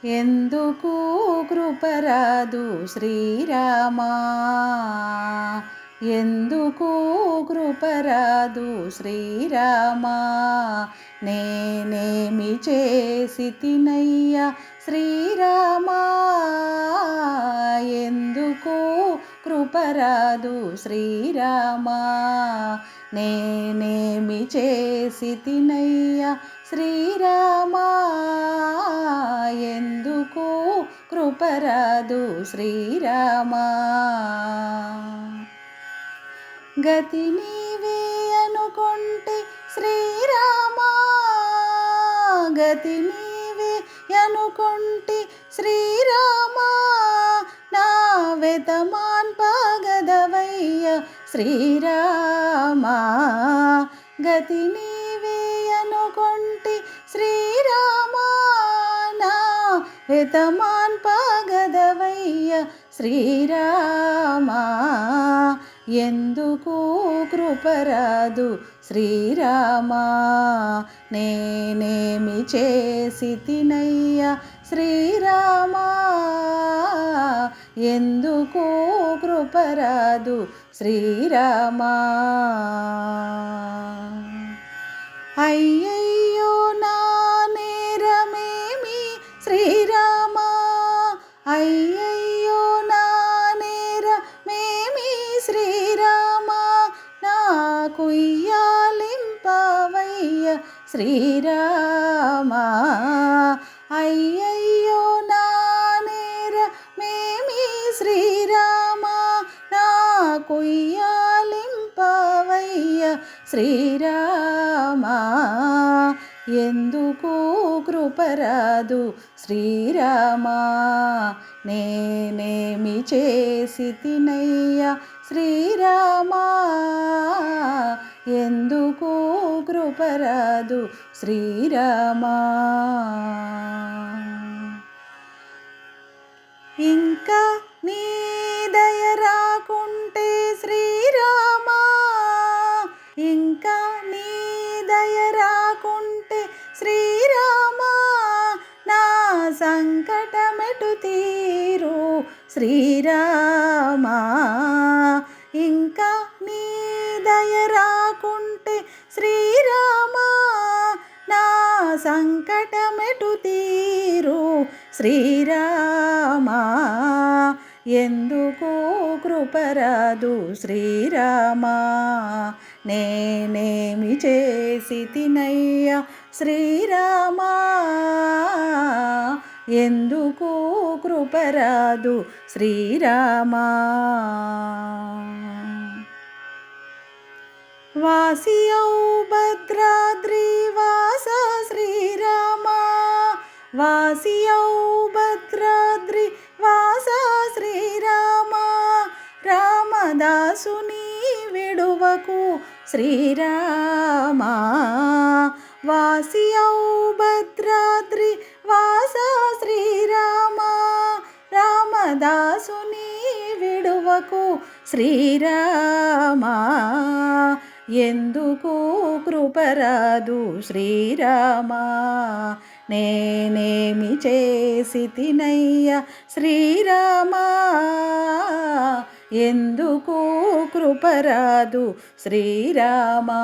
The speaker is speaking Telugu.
ఎందుకు కృపరాదు శ్రీరామా, ఎందుకు కృపరాదు శ్రీరామా, నేనేమి చేసి తినయ్యా శ్రీరామా, ఎందుకు కృపరాదు శ్రీరామా, నేనేమి చేసి తినయ్యా శ్రీరామా, ఎందుకు కృపరాదు శ్రీరామా. గతి నీవే అనుకుంటే శ్రీరామా, గతి నీవే అనుకుంటే శ్రీరామా, నా వెతమాన్ పగదవయ్య శ్రీరామా, గతి నీవే అనుకుంటే శ్రీరామా, నా వెతమాన్ పగదవయ్య శ్రీరామా, ఎందుకు కృపరాదు శ్రీరామా, నేనేమి చేసి తినయ్యా శ్రీరామా, ఎందుకు కృపరాదు శ్రీరామా. అయ్యయ్యో నా నేరమేమి శ్రీరామా, అయ్యయ్యో నా నేరమేమి శ్రీరామా, నాకు ఇయ్యాలింపవయ్య శ్రీరామా, అయ్యయ్యో నా నేరమేమి శ్రీరామా, నాకు ఇయ్యాలింపవయ్య శ్రీరామా, ఎందుకు కృపరాదు శ్రీరామా, నేనేమి చేసి తినయ్యా శ్రీరామా, ఎందుకు కృపరాదు శ్రీరామా. ఇంకా నీ దయ రాకుంటే శ్రీరామా, ఇంకా నీ దయ రాకుంటే శ్రీరామా, నా సంకటమెటు తీరు శ్రీరామా, ఇంకా నీ దయ రాకుంటే శ్రీరామా, నా సంకటమెటు తీరు శ్రీరామా, ఎందుకు కృపరాదు శ్రీరామా, నేనేమి చేసి తినయ్యా శ్రీరామా, ఎందుకు కృపరాదు శ్రీరామా. వాసియౌ భద్రాద్రి వాస శ్రీరామా, వాసియౌ భద్రాద్రి వాస శ్రీరామా, రామదాసుని విడువకు శ్రీరామా, వాసియౌ భద్రాద్రి వాస శ్రీరామా, రామదాసుని విడువకు శ్రీరామా, ఎందుకు కృపరాదు శ్రీరామా, నేనేమి చేసి తినయ్యా శ్రీరామా, ఎందుకు కృపరాదు శ్రీరామా.